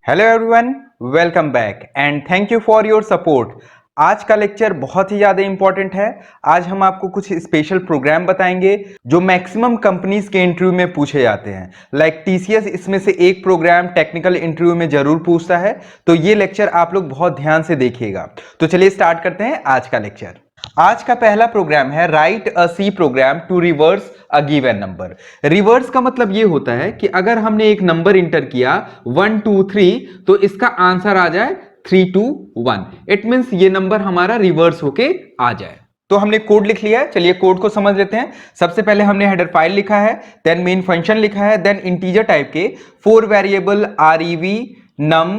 Hello everyone, welcome back and thank you for your support. आज का lecture बहुत ही ज़्यादा इंपॉर्टेंट है। आज हम आपको कुछ स्पेशल प्रोग्राम बताएंगे जो मैक्सिमम कंपनीज के इंटरव्यू में पूछे जाते हैं। लाइक टीसीएस इसमें से एक प्रोग्राम टेक्निकल इंटरव्यू में जरूर पूछता है, तो ये लेक्चर आप लोग बहुत ध्यान से देखिएगा। तो चलिए स्टार्ट करते हैं आज का लेक्चर। आज का पहला प्रोग्राम है write a C program to reverse a given number. Reverse का मतलब यह होता है कि अगर हमने एक नंबर इंटर किया 1 2 3 तो इसका आंसर आ जाए 3 2 1। इट मींस ये नंबर हमारा रिवर्स होके आ जाए। तो हमने कोड लिख लिया है, चलिए कोड को समझ लेते हैं। सबसे पहले हमने हेडर फाइल लिखा है, देन मेन फंक्शन लिखा है, देन इंटीजर टाइप के 4 variable rev num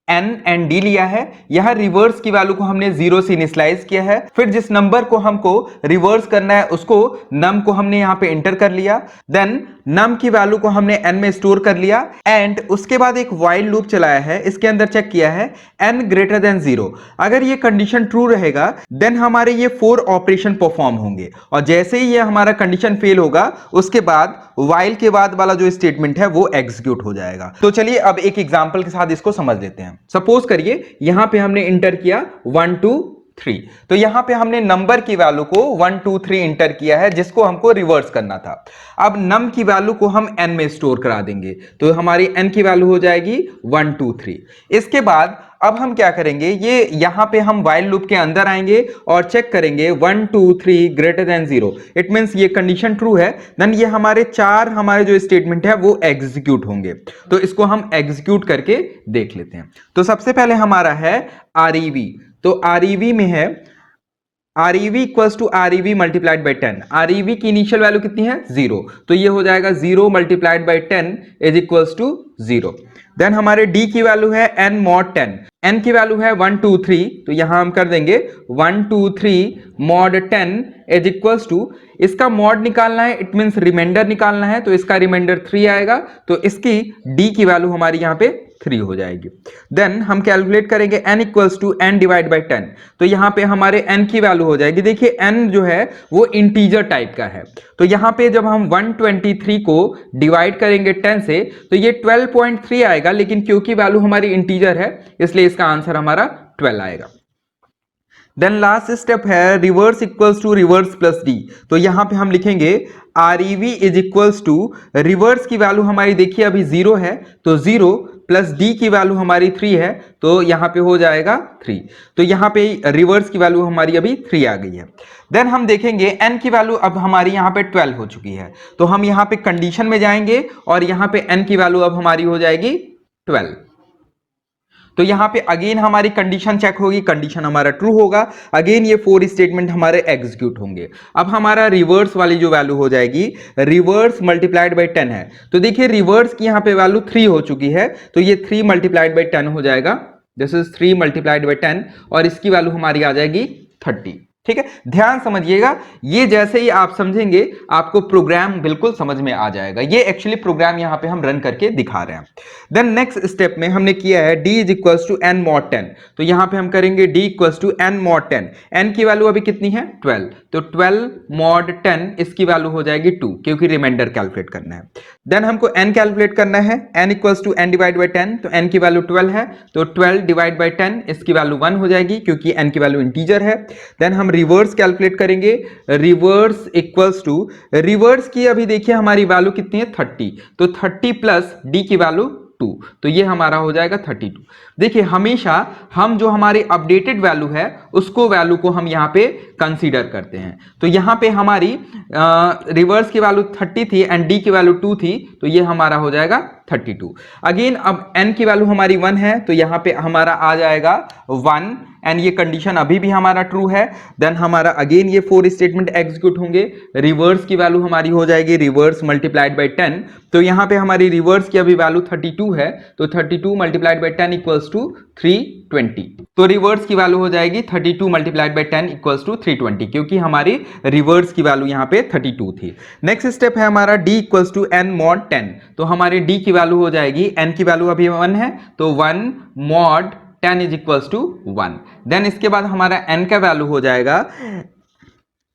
n and d लिया है। यहां रिवर्स की वैल्यू को हमने 0 से इनिशियलाइज किया है। फिर जिस नंबर को हमको रिवर्स करना है उसको num को हमने यहां पे एंटर कर लिया, देन num की वैल्यू को हमने n में स्टोर कर लिया एंड उसके बाद एक व्हाइल लूप चलाया है। इसके अंदर चेक किया है n ग्रेटर देन 0। अगर ये कंडीशन ट्रू रहेगा देन हमारे ये 4 ऑपरेशन परफॉर्म होंगे और जैसे ही ये हमारा कंडीशन फेल होगा उसके बाद व्हाइल के बाद वाला जो स्टेटमेंट है वो एग्जीक्यूट हो जाएगा। तो चलिए अब एक एग्जांपल के साथ इसको समझ लेते हैं। सपोज करिए यहां पे हमने इंटर किया 1 2 3, तो यहां पे हमने नंबर की वैल्यू को 1 2 3 इंटर किया है जिसको हमको रिवर्स करना था। अब नम की वैल्यू को हम n में स्टोर करा देंगे, तो हमारी n की वैल्यू हो जाएगी 1 2 3। इसके बाद अब हम क्या करेंगे, ये यहां पे हम व्हाइल लूप के अंदर आएंगे और चेक करेंगे 1 2 3 ग्रेटर देन 0। इट मींस ये कंडीशन ट्रू है, देन ये हमारे जो स्टेटमेंट है वो एग्जीक्यूट होंगे। तो इसको हम एग्जीक्यूट करके देख लेते हैं। तो सबसे पहले हमारा है rev, तो rev में है rev equals to rev multiplied by 10। rev की इनिशियल वैल्यू कितनी है 0, तो ये हो जाएगा 0 multiplied by 10 is equals to 0। Then हमारे d की वैल्यू है n mod 10, n की वैल्यू है 1 2 3, तो यहां हम कर देंगे 1 2 3 mod 10 इज इक्वल्स टू, इसका मॉड निकालना है, इट मींस रिमाइंडर निकालना है, तो इसका रिमाइंडर 3 आएगा, तो इसकी d की वैल्यू हमारी यहां पे 3 हो जाएगी। देन हम कैलकुलेट करेंगे n equals to n divide by 10, तो यहां पे हमारे n की वैल्यू हो जाएगी, देखिए n जो है वो इंटीजर टाइप का है, तो यहां पे जब हम 123 को डिवाइड करेंगे 10 से तो ये 12.3 आएगा, लेकिन क्योंकि वैल्यू हमारी इंटीजर है इसलिए इसका आंसर हमारा 12 आएगा। देन लास्ट स्टेप है reverse equals to reverse plus d, तो यहां पे हम लिखेंगे rev is equals to, reverse की वैल्यू हमारी देखिए अभी 0 है, तो 0 प्लस डी की वैल्यू हमारी 3 है, तो यहां पे हो जाएगा 3। तो यहां पे रिवर्स की वैल्यू हमारी अभी 3 आ गई है। देन हम देखेंगे n की वैल्यू अब हमारी यहां पे 12 हो चुकी है, तो हम यहां पे कंडीशन में जाएंगे और यहां पे n की वैल्यू अब हमारी हो जाएगी 12। तो यहां पे अगेन हमारी कंडीशन चेक होगी, कंडीशन हमारा ट्रू होगा, अगेन ये 4 स्टेटमेंट हमारे एग्जीक्यूट होंगे। अब हमारा रिवर्स वाली जो वैल्यू हो जाएगी, रिवर्स मल्टीप्लाइड बाई 10 है, तो देखिए रिवर्स की यहां पे वैल्यू 3 हो चुकी है, तो ये 3 मल्टीप्लाइड बाई 10 हो जाएगा, दिस इज 3 मल्टीप्लाइड बाई 10 और इसकी वैल्यू हमारी आ जाएगी 30। ठीक है, ध्यान समझिएगा, ये जैसे ही आप समझेंगे आपको प्रोग्राम बिल्कुल समझ में आ जाएगा। ये एक्चुअली प्रोग्राम यहां पे हम रन करके दिखा रहे हैं। देन नेक्स्ट स्टेप में हमने किया है d is equals to n mod 10, तो यहां पे हम करेंगे d equals to n mod 10। n की वैल्यू अभी कितनी है 12, तो 12 mod 10 इसकी वैल्यू हो जाएगी 2, क्योंकि रिमाइंडर कैलकुलेट करना है। देन हमको n कैलकुलेट करना है, n equals to n divide by 10, तो n की वैल्यू 12 है, तो 12 डिवाइड बाई 10 इसकी वैल्यू 1 हो जाएगी, क्योंकि n की वैल्यू इंटीजर है। देन हम रिवर्स कैलकुलेट करेंगे, रिवर्स इक्वल्स टू, रिवर्स की अभी देखिए हमारी वैल्यू कितनी है 30, तो 30 प्लस डी की वैल्यू 2, तो ये हमारा हो जाएगा 32। देखिए हमेशा हम जो हमारी अपडेटेड वैल्यू है उसको वैल्यू को हम यहाँ पे कंसीडर करते हैं, तो यहाँ पे हमारी रिवर्स की वैल्यू 30 थी एंड डी की वैल्यू 2 थी, तो ये हमारा हो जाएगा 32। अगेन अब n की वैल्यू हमारी 1 है, तो यहाँ पे हमारा आ जाएगा 1 एंड ये कंडीशन अभी भी हमारा ट्रू है। देन हमारा अगेन ये 4 स्टेटमेंट एग्जीक्यूट होंगे, रिवर्स की वैल्यू हमारी हो जाएगी रिवर्स मल्टीप्लाइड बाई 10, तो यहाँ पे हमारी रिवर्स की अभी वैल्यू 32 है, तो 32 मल्टीप्लाइड बाई 10 इक्वल्स टू 320, तो रिवर्स की वैल्यू हो जाएगी 32 मल्टीप्लाइड बाई 10 इक्वल्स टू 320, क्योंकि हमारी रिवर्स की वैल्यू यहाँ पे 32 थी। नेक्स्ट स्टेप है हमारा d equals to n mod 10, तो हमारी d की वैल्यू हो जाएगी, n की वैल्यू अभी 1 है, तो 1 mod 10 is equals to 1। Then इसके बाद हमारा n का वैल्यू हो जाएगा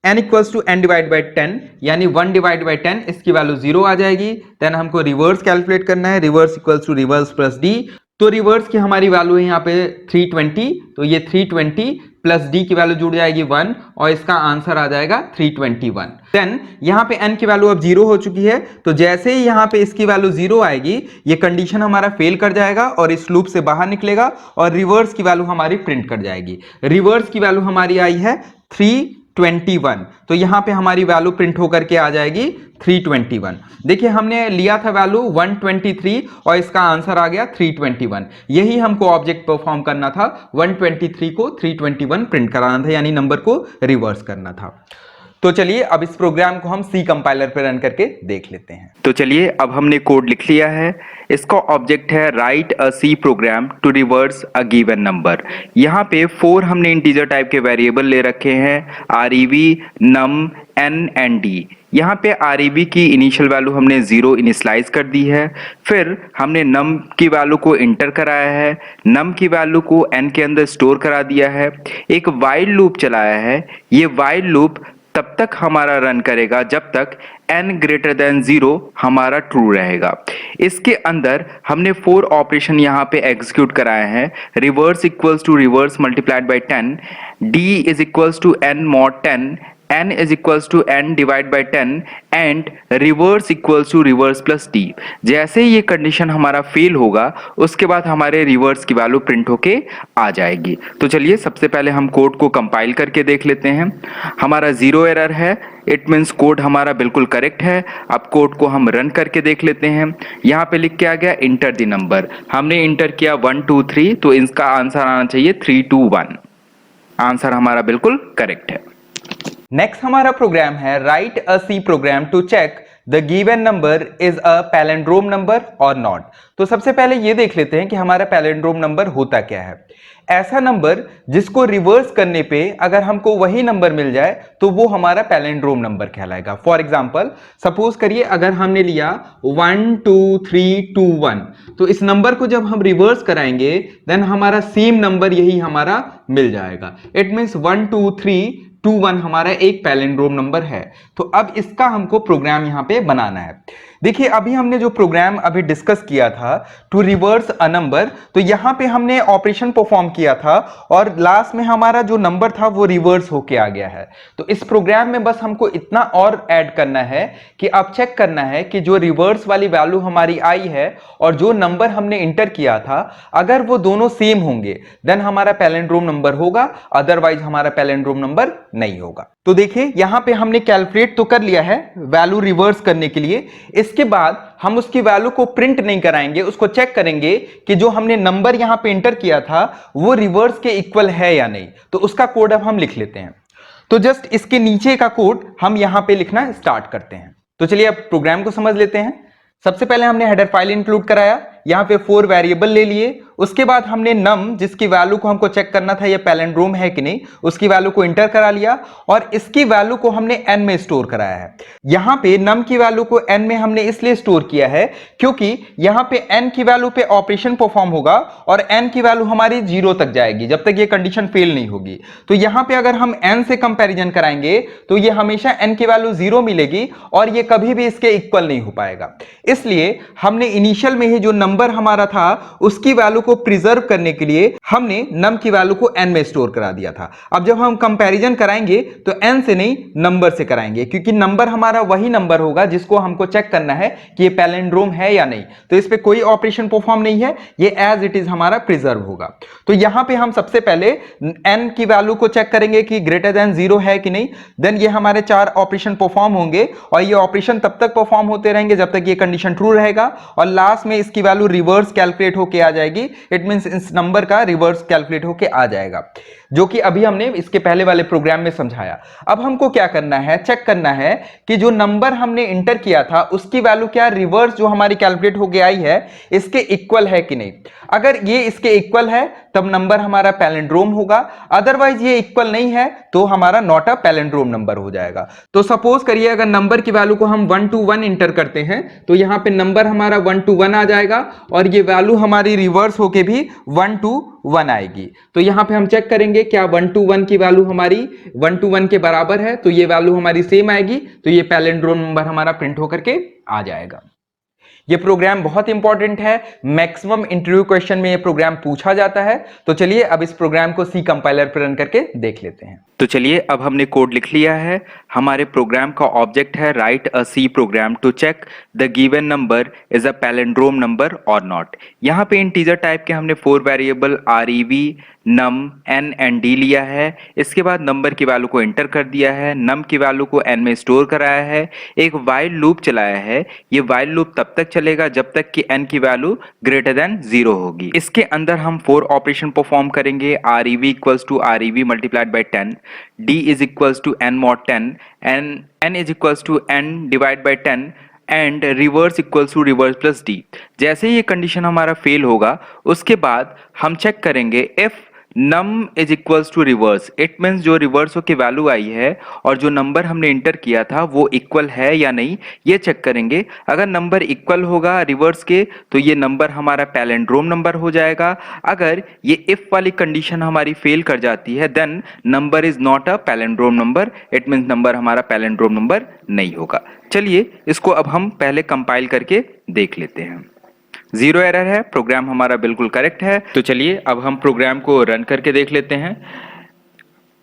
n equals to n divide by 10, यानी 1 डिवाइड बाई 10 इसकी वैल्यू 0 आ जाएगी। देन हमको रिवर्स कैलकुलेट करना है, reverse equals to reverse plus d, तो रिवर्स की हमारी वैल्यू है यहाँ पे 320, तो ये 320 प्लस डी की वैल्यू जुड़ जाएगी 1 और इसका आंसर आ जाएगा 321। देन यहाँ पे n की वैल्यू अब 0 हो चुकी है, तो जैसे ही यहाँ पे इसकी वैल्यू 0 आएगी ये कंडीशन हमारा फेल कर जाएगा और इस लूप से बाहर निकलेगा और रिवर्स की वैल्यू हमारी प्रिंट कर जाएगी। रिवर्स की वैल्यू हमारी आई है 321, तो यहाँ पे हमारी वैल्यू प्रिंट होकर के आ जाएगी 321। देखिए हमने लिया था वैल्यू 123 और इसका आंसर आ गया 321। यही हमको ऑब्जेक्ट परफॉर्म करना था, 123 को 321 प्रिंट कराना था, यानी नंबर को रिवर्स करना था। तो चलिए अब इस प्रोग्राम को हम सी कंपाइलर पे रन करके देख लेते हैं। तो चलिए अब हमने कोड लिख लिया है। इसका ऑब्जेक्ट है write a C program to reverse a given number. यहाँ पे 4 हमने इंटीजर टाइप के वेरिएबल ले रखे हैं, आरईवी, नम, एन एंड डी। यहाँ पे आरईवी की इनिशियल वैल्यू हमने 0 इनिशलाइज कर दी है। फिर हमने नम की वैल्यू को इंटर कराया है, नम की वैल्यू को एन के अंदर स्टोर करा दिया है, एक वाइल लूप चलाया है। ये वाइल लूप तब तक हमारा रन करेगा जब तक n ग्रेटर देन 0 हमारा ट्रू रहेगा। इसके अंदर हमने 4 ऑपरेशन यहाँ पे एग्जीक्यूट कराए हैं। Reverse equals to reverse multiplied by 10, d is equals to n mod 10, n is equals to n divide by 10 and reverse equals to reverse plus d। जैसे ही ये कंडीशन हमारा फेल होगा उसके बाद हमारे रिवर्स की वैल्यू प्रिंट होके आ जाएगी। तो चलिए सबसे पहले हम कोड को कंपाइल करके देख लेते हैं। हमारा 0 एरर है, इट मीन्स कोड हमारा बिल्कुल करेक्ट है। अब कोड को हम रन करके देख लेते हैं। यहाँ पे लिख के आ गया इंटर द नंबर, हमने इंटर किया 1 2 3, तो इसका आंसर आना चाहिए 3 2 1। आंसर हमारा बिल्कुल करेक्ट है। नेक्स्ट हमारा प्रोग्राम है write a C program to check the given number is a palindrome number or not. तो सबसे पहले ये देख लेते हैं कि हमारा पैलिंड्रोम नंबर होता क्या है। ऐसा नंबर जिसको रिवर्स करने पे अगर हमको वही नंबर मिल जाए तो वो हमारा पैलिंड्रोम नंबर कहलाएगा। फॉर एग्जांपल सपोज करिए अगर हमने लिया 1 2 3 2 1, तो इस नंबर को जब हम रिवर्स कराएंगे देन हमारा सेम नंबर यही हमारा मिल जाएगा। इट मींस 1 2 3 2 1 हमारा एक पैलिंड्रोम नंबर है। तो अब इसका हमको प्रोग्राम यहां पे बनाना है। देखिए अभी हमने जो प्रोग्राम अभी डिस्कस किया था टू रिवर्स अ नंबर, तो यहां पे हमने ऑपरेशन परफॉर्म किया था और लास्ट में हमारा जो नंबर था वो रिवर्स होके आ गया है। तो इस प्रोग्राम में बस हमको इतना और ऐड करना है कि अब चेक करना है कि जो रिवर्स वाली वैल्यू हमारी आई है और जो नंबर हमने इंटर किया था अगर वो दोनों सेम होंगे देन हमारा पैलिंड्रोम नंबर होगा, अदरवाइज हमारा पैलिंड्रोम नंबर नहीं होगा। तो देखिए यहां पे हमने कैलकुलेट तो कर लिया है वैल्यू रिवर्स करने के लिए। इसके बाद हम उसकी वैल्यू को प्रिंट नहीं कराएंगे, उसको चेक करेंगे कि जो हमने नंबर यहां पे इंटर किया था वो रिवर्स के इक्वल है या नहीं। तो उसका कोड अब हम लिख लेते हैं। तो जस्ट इसके नीचे का कोड हम यहां पे लिखना स्टार्ट करते हैं। तो चलिए अब प्रोग्राम को समझ लेते हैं। सबसे पहले हमने हेडर फाइल इंक्लूड कराया, यहां पे 4 वेरिएबल ले लिए। उसके बाद हमने नम जिसकी वैल्यू को हमको चेक करना था ये पैलिंड्रोम है कि नहीं, उसकी वैल्यू को इंटर करा लिया और इसकी वैल्यू को हमने n में स्टोर कराया है। यहां पे नम की वैल्यू को n में हमने इसलिए स्टोर किया है क्योंकि यहां पे n की वैल्यू पे ऑपरेशन परफॉर्म होगा और n की वैल्यू हमारी 0 तक जाएगी जब तक ये कंडीशन फेल नहीं होगी। तो यहां पे अगर हम n से कंपैरिजन कराएंगे तो ये हमेशा n की वैल्यू 0 मिलेगी और ये कभी भी इसके इक्वल नहीं हो पाएगा। इसलिए हमने इनिशियल में ही जो नंबर हमारा था उसकी वैल्यू को प्रिजर्व करने के लिए हमने num की वैल्यू को n में स्टोर करा दिया था। अब जब हम कंपैरिजन कराएंगे तो n से नहीं नंबर से कराएंगे क्योंकि नंबर हमारा वही नंबर होगा जिसको हमको चेक करना है कि ये पैलिंड्रोम है या नहीं। तो इस पे कोई ऑपरेशन परफॉर्म नहीं है, ये एज इट इज हमारा प्रिजर्व होगा। तो यहां पे हम सबसे पहले n की वैल्यू को चेक करेंगे कि ग्रेटर देन 0 है कि नहीं, देन ये हमारे 4 ऑपरेशन परफॉर्म होंगे और ये ऑपरेशन तब तक परफॉर्म होते रहेंगे जब तक ये कंडीशन ट्रू रहेगा और लास्ट में इसकी वैल्यू रिवर्स कैलकुलेट होके आ जाएगी। इट मींस इस नंबर का रिवर्स कैलकुलेट होके आ जाएगा, जो कि अभी हमने इसके पहले वाले प्रोग्राम में समझाया। अब हमको क्या करना है, चेक करना है कि जो नंबर हमने इंटर किया था उसकी वैल्यू क्या रिवर्स जो हमारी कैलकुलेट होके आई है इसके इक्वल है कि नहीं। अगर ये इसके इक्वल है तब नंबर हमारा पैलिंड्रोम होगा, अदरवाइज ये इक्वल नहीं है तो हमारा नॉट अ पैलिंड्रोम नंबर हो जाएगा। तो सपोज करिए अगर नंबर की वैल्यू को हम 1 to 1 इंटर करते हैं तो यहां पे नंबर हमारा 1 to 1 आ जाएगा और ये वैल्यू हमारी रिवर्स होके भी 1 to 1 आएगी। तो यहां पे हम चेक करेंगे क्या 1 to 1 की वैल्यू हमारी 1 to 1 के बराबर है, तो ये वैल्यू हमारी सेम आएगी, तो ये पैलिंड्रोम नंबर हमारा प्रिंट होकर के आ जाएगा। ये प्रोग्राम बहुत इंपॉर्टेंट है, मैक्सिमम इंटरव्यू क्वेश्चन में ये प्रोग्राम पूछा जाता है। तो चलिए अब इस प्रोग्राम को सी कंपाइलर पर रन करके देख लेते हैं। तो चलिए अब हमने कोड लिख लिया है। हमारे प्रोग्राम का ऑब्जेक्ट है write a C program to check the given number is a palindrome number or not. यहाँ पे इंटीजर टाइप के हमने 4 variable REV, num, n and d लिया है। इसके बाद नंबर की वैल्यू को एंटर कर दिया है, num की वैल्यू को n में स्टोर कराया है, एक while लूप चलाया है। ये while लूप तब तक चलेगा जब तक कि n की वैल्यू ग्रेटर देन 0 होगी। इसके अंदर हम 4 ऑपरेशन परफॉर्म करेंगे। REV equals to REV multiplied by 10, d is equals to n mod 10, n is equals to n divide by 10 and reverse equals to reverse plus d. जैसे ये condition हमारा fail होगा उसके बाद हम चेक करेंगे if num is equals to reverse. It means जो reverse की वैल्यू आई है और जो नंबर हमने इंटर किया था वो इक्वल है या नहीं, ये चेक करेंगे। अगर नंबर इक्वल होगा रिवर्स के तो ये नंबर हमारा पैलिंड्रोम नंबर हो जाएगा। अगर ये इफ वाली कंडीशन हमारी फेल कर जाती है then number is not a palindrome number. It means number हमारा पैलिंड्रोम नंबर नहीं होगा। चलिए इसको अब हम पहले कंपाइल करके देख लेते हैं। 0 एरर है, प्रोग्राम हमारा बिल्कुल करेक्ट है। तो चलिए अब हम प्रोग्राम को रन करके देख लेते हैं।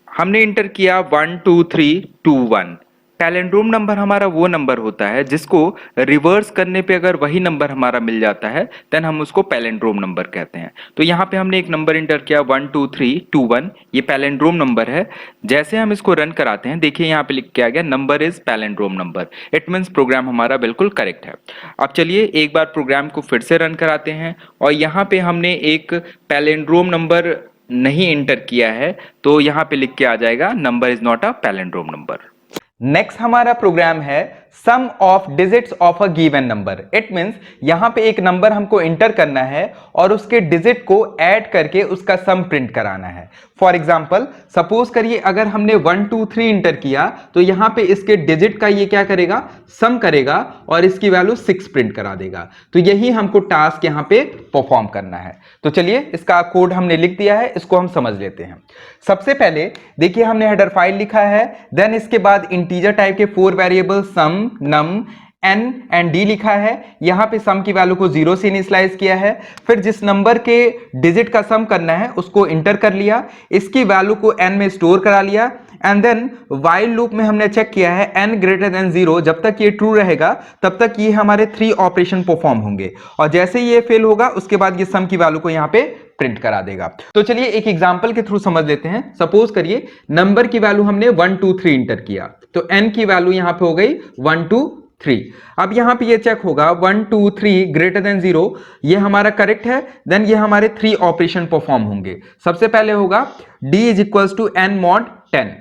हमने इंटर किया 1 2 3 2 1। पैलिंड्रोम नंबर हमारा वो नंबर होता है जिसको रिवर्स करने पे अगर वही नंबर हमारा मिल जाता है देन हम उसको पैलिंड्रोम नंबर कहते हैं। तो यहाँ पे हमने एक नंबर इंटर किया 1 2 3 2 1, ये पैलिंड्रोम नंबर है। जैसे हम इसको रन कराते हैं देखिए यहाँ पे लिख के आ गया number is palindrome number. It means program हमारा बिल्कुल करेक्ट है। अब चलिए एक बार प्रोग्राम को फिर से रन कराते हैं और यहाँ पे हमने एक पैलिंड्रोम नंबर नहीं इंटर किया है तो यहाँ पे लिख के आ जाएगा number is not a palindrome number. Next हमारा प्रोग्राम है sum of digits of a given number. It means यहां पे एक नंबर हमको इंटर करना है और उसके डिजिट को ऐड करके उसका सम प्रिंट कराना है। फॉर एग्जांपल सपोज करिए अगर हमने 1 2 3 इंटर किया तो यहां पे इसके डिजिट का ये क्या करेगा, सम करेगा और इसकी वैल्यू 6 प्रिंट करा देगा। तो यही हमको टास्क यहां पे परफॉर्म करना है। तो चलिए इसका कोड हमने लिख दिया है, इसको हम समझ लेते हैं। सबसे पहले देखिए हमने हेडर फाइल लिखा है, देन इसके बाद इंटीजर टाइप के 4 variable sum, num, n and d लिखा है। यहां पे सम की वैल्यू को 0 से इनिशियलाइज किया है। फिर जिस नंबर के डिजिट का सम करना है उसको इंटर कर लिया, इसकी वैल्यू को n में स्टोर करा लिया एंड देन while लूप में हमने चेक किया है n ग्रेटर देन 0। जब तक ये ट्रू रहेगा तब तक ये हमारे 3 ऑपरेशन परफॉर्म होंगे और जैसे ये फेल होगा उसके बाद ये सम की वैल्यू को यहाँ पे प्रिंट करा देगा। तो चलिए एक एग्जांपल के थ्रू समझ लेते हैं। सपोज करिए नंबर की वैल्यू हमने 1 2 3 इंटर किया तो n की वैल्यू यहां पे हो गई 1 2 3। अब यहां पे ये चेक होगा 1 2 3 ग्रेटर देन 0, ये हमारा करेक्ट है। देन ये हमारे 3 ऑपरेशन परफॉर्म होंगे। सबसे पहले होगा d is equals to n mod 10,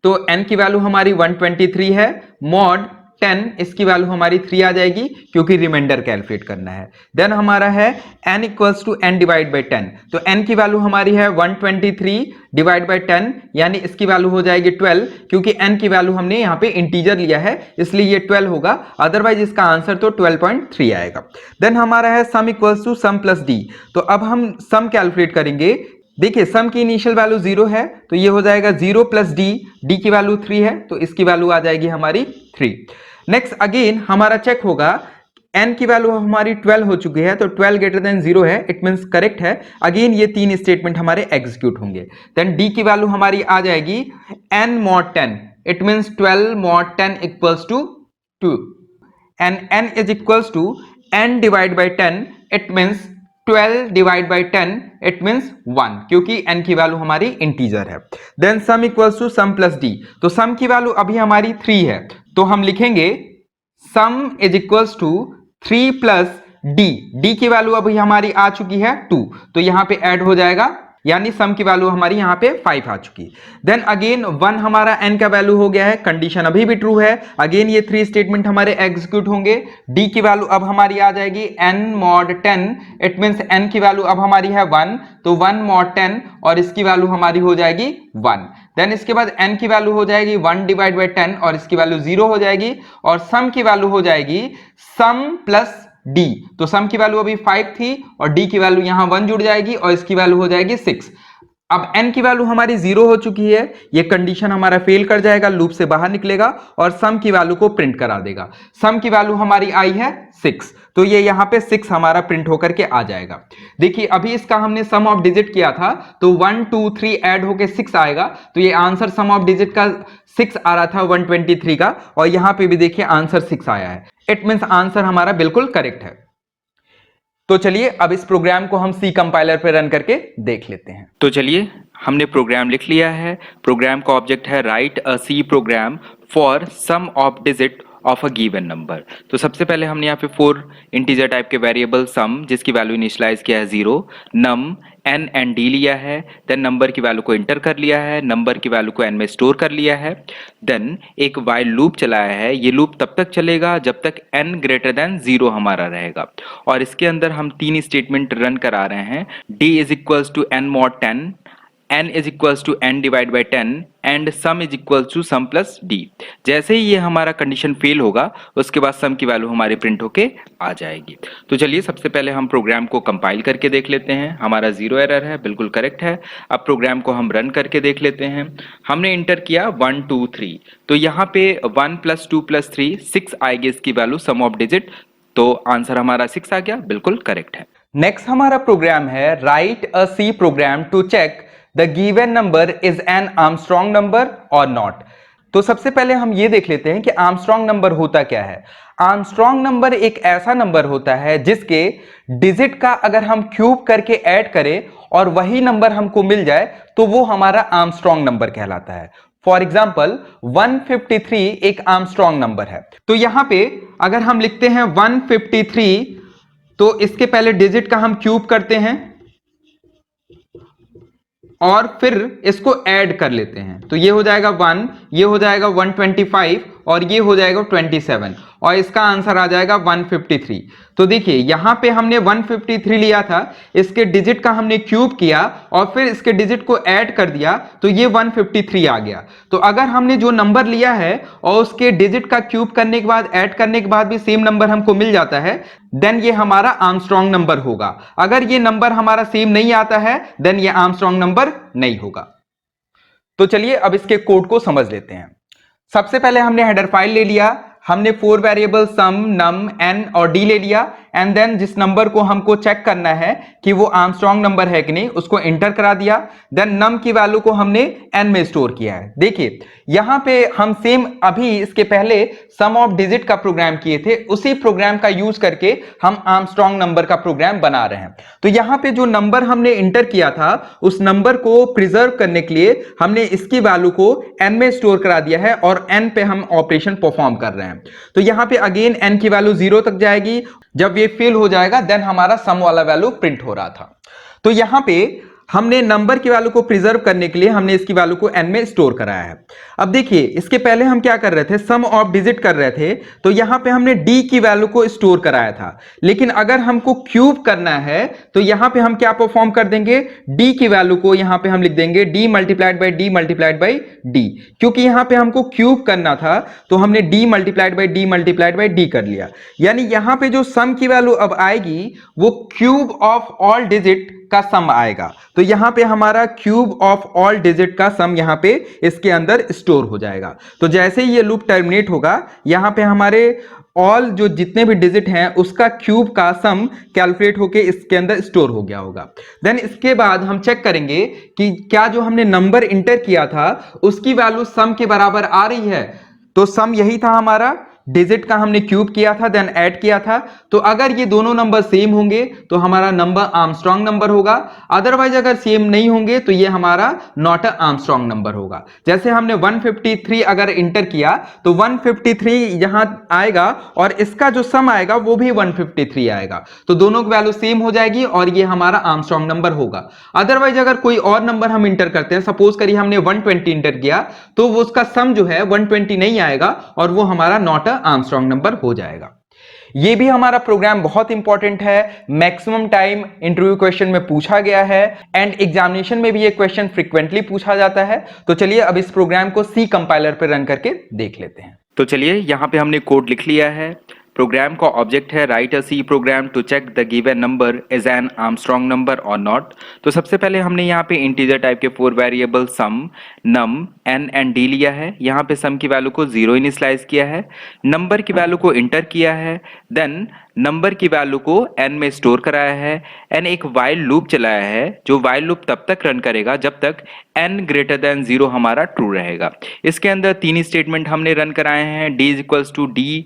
तो n की वैल्यू हमारी 123 है, मॉड 10 इसकी वैल्यू हमारी 3 आ जाएगी क्योंकि रिमाइंडर कैलकुलेट करना है। देन हमारा है n equals to n divide by 10, तो n की वैल्यू हमारी है 123 डिवाइड बाई 10 यानी इसकी वैल्यू हो जाएगी 12, क्योंकि n की वैल्यू हमने यहाँ पे इंटीजर लिया है इसलिए ये 12 होगा, अदरवाइज इसका आंसर तो 12.3 आएगा। देन हमारा है sum equals to sum plus d, तो अब हम सम कैलकुलेट करेंगे। देखिए सम की इनिशियल वैल्यू 0 है तो ये हो जाएगा 0 प्लस d, d की वैल्यू 3 है तो इसकी वैल्यू आ जाएगी हमारी 3। नेक्स्ट अगेन हमारा चेक होगा n की वैल्यू हमारी 12 हो चुकी है तो 12 ग्रेटर देन 0 है, इट मींस करेक्ट है। अगेन ये 3 स्टेटमेंट हमारे एग्जीक्यूट होंगे। देन d की वैल्यू हमारी आ जाएगी n mod 10, it means 12 mod 10 equals to 2 and n is equals to n divide by 10, it means 12 divide by 10 it means 1, क्योंकि n की value हमारी इंटीजर है। Then sum equals to sum plus d, तो सम की value अभी हमारी 3 है तो हम लिखेंगे sum is equals to 3 plus d, d की वैल्यू अभी हमारी आ चुकी है 2 तो यहां पे ऐड हो जाएगा यानी सम की वैल्यू हमारी यहाँ पे 5 आ चुकी। देन अगेन 1 हमारा n का वैल्यू हो गया है, कंडीशन अभी भी ट्रू है। अगेन ये 3 स्टेटमेंट हमारे एग्जीक्यूट होंगे। d की वैल्यू अब हमारी आ जाएगी n mod 10, it means n की वैल्यू अब हमारी है 1 तो 1 mod 10 और इसकी वैल्यू हमारी हो जाएगी 1। देन इसके बाद n की वैल्यू हो जाएगी 1 डिवाइड बाई 10 और इसकी वैल्यू 0 हो जाएगी और सम की वैल्यू हो जाएगी सम प्लस d, तो सम की वैल्यू अभी 5 थी और d की वैल्यू यहां 1 जुड़ जाएगी और इसकी वैल्यू हो जाएगी 6। अब n की वैल्यू हमारी 0 हो चुकी है, ये कंडीशन हमारा फेल कर जाएगा, लूप से बाहर निकलेगा और सम की वैल्यू को प्रिंट करा देगा। सम की वैल्यू हमारी आई है 6, तो ये यहां पे 6 हमारा प्रिंट होकर के आ जाएगा। देखिए अभी इसका हमने सम ऑफ डिजिट किया था तो 1 2 3 ऐड होके 6 आएगा, तो ये आंसर सम ऑफ डिजिट का 6 आ रहा था 123 का, और यहां पे भी देखिए आंसर 6 आया है। इट मींस आंसर हमारा बिल्कुल करेक्ट है। तो चलिए अब इस प्रोग्राम को हम सी कंपाइलर पे रन करके देख लेते हैं। तो चलिए हमने प्रोग्राम लिख लिया है। प्रोग्राम का ऑब्जेक्ट है write a C program for sum of digit of a given number. तो सबसे पहले हमने यहाँ पे 4 इंटीजर टाइप के वेरिएबल सम, जिसकी वैल्यू इनिशियलाइज किया है 0, नम एन एंड डी लिया है, देन नंबर की वैल्यू को इंटर कर लिया है, नंबर की वैल्यू को एन में स्टोर कर लिया है, देन एक वाइल लूप चलाया है। ये लूप तब तक चलेगा जब तक n ग्रेटर देन 0 हमारा रहेगा, और इसके अंदर हम 3 स्टेटमेंट रन करा रहे हैं। d is equals to n mod 10, n is equals to n divide by 10 and sum is equals to sum plus d। जैसे ही ये हमारा कंडीशन फेल होगा उसके बाद सम की वैल्यू हमारी प्रिंट होके आ जाएगी। तो चलिए सबसे पहले हम प्रोग्राम को कंपाइल करके देख लेते हैं। हमारा 0 एरर है, बिल्कुल करेक्ट है। अब प्रोग्राम को हम रन करके देख लेते हैं। हमने इंटर किया 1 2 3, तो यहाँ पे 1 + 2 + 3 6 आएगी इसकी वैल्यू सम ऑफ डिजिट, तो आंसर हमारा 6 आ गया, बिल्कुल करेक्ट है। नेक्स्ट हमारा प्रोग्राम है write a C program to check the given number is an Armstrong number or not. तो सबसे पहले हम ये देख लेते हैं कि आर्मस्ट्रांग नंबर होता क्या है। आर्मस्ट्रांग नंबर एक ऐसा नंबर होता है जिसके डिजिट का अगर हम क्यूब करके ऐड करें और वही नंबर हमको मिल जाए तो वो हमारा आर्मस्ट्रांग नंबर कहलाता है। फॉर एग्जाम्पल 153 एक आर्मस्ट्रांग नंबर है। तो यहां पे अगर हम लिखते हैं 153, तो इसके पहले डिजिट का हम क्यूब करते हैं और फिर इसको ऐड कर लेते हैं, तो ये हो जाएगा 1, ये हो जाएगा 125 और ये हो जाएगा 27, और इसका आंसर आ जाएगा 153। तो देखिए यहां पे हमने 153 लिया था, इसके डिजिट का हमने क्यूब किया और फिर इसके डिजिट को ऐड कर दिया तो ये 153 आ गया। तो अगर हमने जो नंबर लिया है और उसके डिजिट का क्यूब करने के बाद ऐड करने के बाद भी सेम नंबर हमको मिल जाता है, देन ये हमारा आर्मस्ट्रांग नंबर होगा। अगर ये नंबर हमारा सेम नहीं आता है देन ये आर्मस्ट्रांग नंबर नहीं होगा। तो चलिए अब इसके कोड को समझ लेते हैं। सबसे पहले हमने हेडर फाइल ले लिया, हमने 4 वेरिएबल सम, नम, एन और डी ले लिया, एंड देन जिस नंबर को हमको चेक करना है कि वो आर्मस्ट्रांग नंबर है कि नहीं उसको एंटर करा दिया। देन नम की वैल्यू को हमने एन में स्टोर किया है। देखिए यहां पे हम सेम अभी इसके पहले सम ऑफ डिजिट का प्रोग्राम किए थे, उसी प्रोग्राम का यूज करके हम आर्मस्ट्रांग नंबर का प्रोग्राम बना रहे हैं। तो यहां पे जो नंबर हमने एंटर किया था उस नंबर को प्रिजर्व करने के लिए हमने इसकी वैल्यू को एन में स्टोर करा दिया है और एन पे हम ऑपरेशन परफॉर्म कर रहे हैं। तो यहां पे अगेन एन की वैल्यू 0 तक जाएगी, जब ये फेल हो जाएगा देन हमारा सम वाला वैल्यू प्रिंट हो रहा था। तो यहां पे हमने नंबर की वैल्यू को प्रिजर्व करने के लिए हमने इसकी वैल्यू को n में स्टोर कराया है। अब देखिए इसके पहले हम क्या कर रहे थे, सम ऑफ डिजिट कर रहे थे, तो यहां पे हमने d की वैल्यू को स्टोर कराया था। लेकिन अगर हमको क्यूब करना है तो यहां पे हम क्या परफॉर्म कर देंगे, d की वैल्यू को यहां पे हम लिख देंगे d multiplied by d multiplied by d। क्योंकि यहां पे हमको क्यूब करना था तो हमने d multiplied by d multiplied by d कर लिया। यानी यहां पे जो सम की वैल्यू अब आएगी वो क्यूब ऑफ ऑल डिजिट का सम आएगा। तो यहां पे हमारा क्यूब ऑफ ऑल डिजिट का सम यहां पे इसके अंदर स्टोर हो जाएगा। तो जैसे ही ये लूप टर्मिनेट होगा यहां पे हमारे ऑल जो जितने भी डिजिट हैं उसका क्यूब का सम कैलकुलेट होके इसके अंदर स्टोर हो गया होगा। देन इसके बाद हम चेक करेंगे कि क्या जो हमने नंबर इंटर किया था उसकी वैल्यू सम के बराबर आ रही है। तो सम यही था हमारा, डिजिट का हमने क्यूब किया था देन ऐड किया था। तो अगर ये दोनों नंबर सेम होंगे तो हमारा नंबर आर्मस्ट्रांग नंबर होगा, अदरवाइज अगर सेम नहीं होंगे तो ये हमारा नॉट अ आर्मस्ट्रांग नंबर होगा। जैसे हमने 153 अगर इंटर किया तो 153 यहां आएगा और इसका जो सम आएगा वो भी 153 आएगा, तो दोनों की वैल्यू सेम हो जाएगी और ये हमारा आर्मस्ट्रांग नंबर होगा। अदरवाइज अगर कोई और नंबर हम इंटर करते हैं, सपोज करिए हमने 120 इंटर किया, तो वो उसका सम जो है 120 नहीं आएगा और वो हमारा नॉट आर्मस्ट्रांग नंबर हो जाएगा। ये भी हमारा प्रोग्राम बहुत इंपॉर्टेंट है, मैक्सिमम टाइम इंटरव्यू क्वेश्चन में पूछा गया है एंड एग्जामिनेशन में भी ये क्वेश्चन फ्रीक्वेंटली पूछा जाता है। तो चलिए अब इस प्रोग्राम को सी कंपाइलर पे रन करके देख लेते हैं। तो चलिए यहाँ पे हमने कोड लिख लिया है। प्रोग्राम का ऑब्जेक्ट है write a C program to check the given number is an Armstrong number or not. तो सबसे पहले हमने यहाँ पे इंटीजर टाइप के 4 variable sum, num, n and d लिया है। यहाँ पे सम की वैल्यू को 0 इनिशियलाइज किया है, नंबर की वैल्यू को इंटर किया है, देन नंबर की वैल्यू को एन में स्टोर कराया है, एन एक वाइल लूप चलाया है जो वाइल लूप तब तक रन करेगा जब तक n ग्रेटर देन 0 हमारा ट्रू रहेगा। इसके अंदर 3 स्टेटमेंट हमने रन कराए हैं, d is equals to d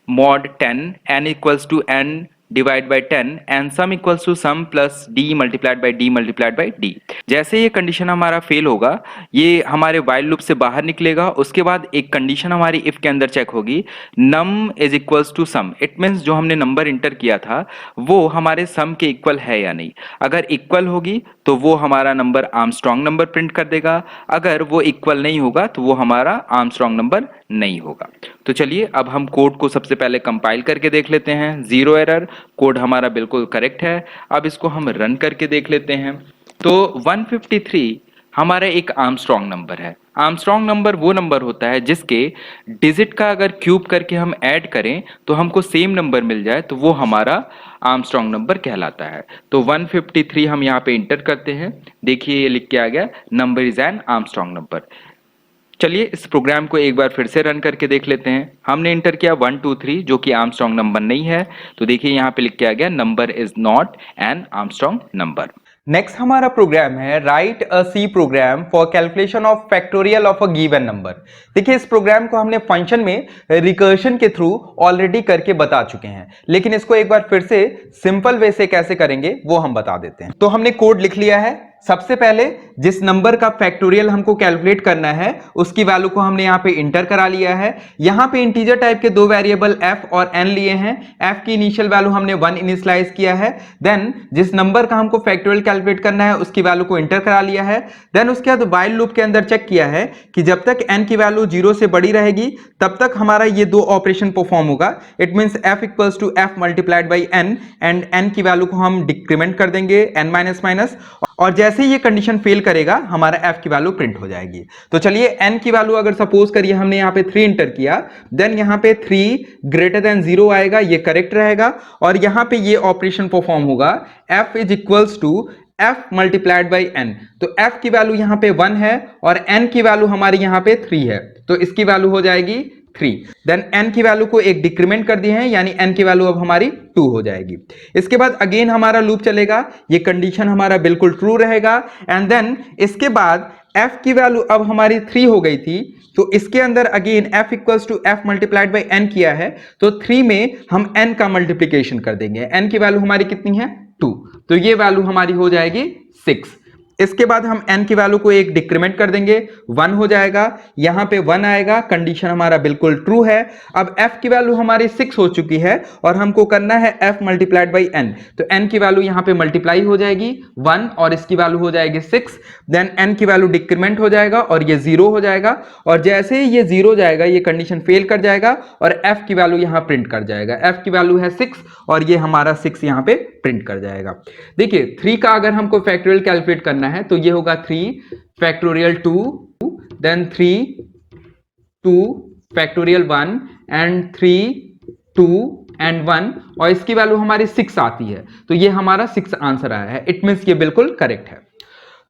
mod 10, n equals to n divide by 10 and sum equals to sum plus d multiplied by d multiplied by d. जैसे ये condition हमारा फेल होगा, ये हमारे वाइल लूप से बाहर निकलेगा। उसके बाद एक कंडीशन हमारी इफ के अंदर चेक होगी, num is equals to sum. It means जो हमने नंबर इंटर किया था वो हमारे सम के इक्वल है या नहीं। अगर इक्वल होगी तो वो हमारा नंबर आर्मस्ट्रॉन्ग नंबर प्रिंट कर देगा, अगर वो इक्वल नहीं होगा तो वो हमारा आर्मस्ट्रॉन्ग नंबर नहीं होगा। तो चलिए अब हम कोड को सबसे पहले कंपाइल करके देख लेते हैं। 0 एरर, कोड हमारा बिल्कुल करेक्ट है। अब इसको हम रन करके देख लेते हैं। तो 153 हमारा एक आर्मस्ट्रॉन्ग नंबर है। आर्मस्ट्रॉन्ग नंबर वो नंबर होता है जिसके डिजिट का अगर क्यूब करके हम ऐड करें तो हमको सेम नंबर मिल जाए, तो वो हमारा आर्मस्ट्रॉन्ग नंबर कहलाता है। तो 153 हम यहाँ पे इंटर करते हैं। देखिए ये लिख के आ गया, number is an Armstrong number. चलिए इस प्रोग्राम को एक बार फिर से रन करके देख लेते हैं। हमने इंटर किया 123 जो कि आर्मस्ट्रॉन्ग नंबर नहीं है, तो देखिए यहाँ पे लिख के आ गया, number is not an Armstrong number. Next हमारा प्रोग्राम है write a C program for calculation of factorial of a given number. देखिए इस प्रोग्राम को हमने फंक्शन में रिकर्शन के थ्रू ऑलरेडी करके बता चुके हैं, लेकिन इसको एक बार फिर से सिंपल वे से कैसे करेंगे वो हम बता देते हैं। तो हमने कोड लिख लिया है। सबसे पहले जिस नंबर का फैक्टोरियल हमको कैलकुलेट करना है उसकी वैल्यू को हमने यहाँ पे इंटर करा लिया है। यहाँ पे इंटीजर टाइप के 2 वेरिएबल f और n लिए हैं। f की इनिशियल वैल्यू हमने 1 इनिशियलाइज किया है। देन जिस नंबर का हमको फैक्टोरियल कैलकुलेट करना है उसकी वैल्यू को इंटर करा लिया है। देन उसके बाद वाइल लूप के अंदर चेक किया है कि जब तक n की वैल्यू 0 से बड़ी रहेगी तब तक हमारा ये 2 ऑपरेशन परफॉर्म होगा। It means f equals to f multiplied by n and n की वैल्यू को हम डिक्रीमेंट कर देंगे n माइनस माइनस, और जैसे ही ये कंडीशन फेल करेगा हमारा f की वैल्यू प्रिंट हो जाएगी। तो चलिए n की वैल्यू अगर सपोज करिए हमने यहाँ पे 3 इंटर किया, देन यहाँ पे 3 ग्रेटर देन 0 आएगा, ये करेक्ट रहेगा, और यहाँ पे ये ऑपरेशन परफॉर्म होगा, f is equals to f multiplied by n। तो f की वैल्यू यहाँ पे 1 है और n की वैल्यू हमारी यहाँ पे 3 है, तो इसकी वैल्यू हो जाएगी 3। देन n की वैल्यू को एक डिक्रीमेंट कर दिए हैं, यानी n की वैल्यू अब हमारी 2 हो जाएगी। इसके बाद अगेन हमारा लूप चलेगा, ये कंडीशन हमारा बिल्कुल ट्रू रहेगा। एंड देन इसके बाद f की वैल्यू अब हमारी 3 हो गई थी, तो इसके अंदर again f equals to f multiplied by n किया है, तो 3 में हम n का मल्टीप्लीकेशन कर देंगे। n की वैल्यू हमारी कितनी है 2, तो ये वैल्यू हमारी हो जाएगी 6। इसके बाद हम n की वैल्यू को एक डिक्रीमेंट कर देंगे, 1 हो जाएगा, यहां पे 1 आएगा, कंडीशन हमारा बिल्कुल ट्रू है। अब f की वैल्यू हमारी 6 हो चुकी है और हमको करना है f मल्टीप्लाइड बाई n, तो n की वैल्यू यहां पे मल्टीप्लाई हो जाएगी 1 और इसकी वैल्यू हो जाएगी 6। देन n की वैल्यू डिक्रीमेंट हो जाएगा और ये 0 हो जाएगा, और जैसे ही ये 0 जाएगा ये कंडीशन फेल कर जाएगा और f की वैल्यू यहां प्रिंट कर जाएगा। f की वैल्यू है 6 और ये हमारा 6 यहां पे प्रिंट कर जाएगा। देखिए 3 का अगर हमको फैक्टोरियल कैलकुलेट करना है तो ये होगा 3 factorial 2, then 3 2 factorial 1 and 3 2 and 1, और इसकी वैल्यू हमारी 6 आती है, तो ये हमारा 6 आंसर आया है। इट मींस ये बिल्कुल करेक्ट है।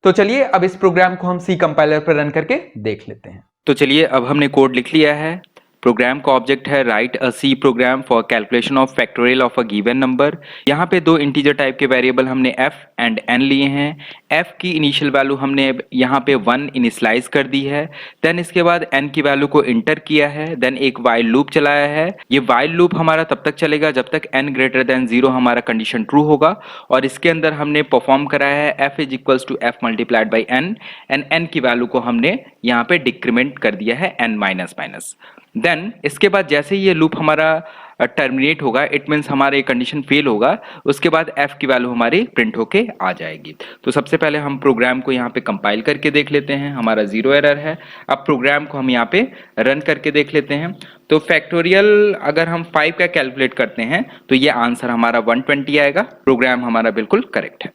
तो चलिए अब इस प्रोग्राम को हम सी कंपाइलर पर रन करके देख लेते हैं। तो चलिए अब हमने कोड लिख लिया है। प्रोग्राम का ऑब्जेक्ट है write a C program for calculation of factorial of a given number. यहाँ पे 2 इंटीजर टाइप के वेरिएबल हमने f एंड n लिए हैं। f की इनिशियल वैल्यू हमने यहाँ पे 1 इनिशियलाइज कर दी है। देन इसके बाद n की वैल्यू को इंटर किया है, देन एक वाइल लूप चलाया है। ये वाइल लूप हमारा तब तक चलेगा जब तक n ग्रेटर देन 0 हमारा कंडीशन ट्रू होगा, और इसके अंदर हमने परफॉर्म कराया है f is equals to f multiplied by n and n की वैल्यू को हमने यहाँ पे डिक्रीमेंट कर दिया है n माइनस माइनस। देन इसके बाद जैसे ही ये लूप हमारा टर्मिनेट होगा, इट मीन्स हमारा एक कंडीशन फेल होगा, उसके बाद f की वैल्यू हमारी प्रिंट होके आ जाएगी। तो सबसे पहले हम प्रोग्राम को यहाँ पे कंपाइल करके देख लेते हैं। हमारा 0 एरर है। अब प्रोग्राम को हम यहाँ पे रन करके देख लेते हैं। तो फैक्टोरियल अगर हम 5 का कैलकुलेट करते हैं तो ये आंसर हमारा 120 आएगा। प्रोग्राम हमारा बिल्कुल करेक्ट है।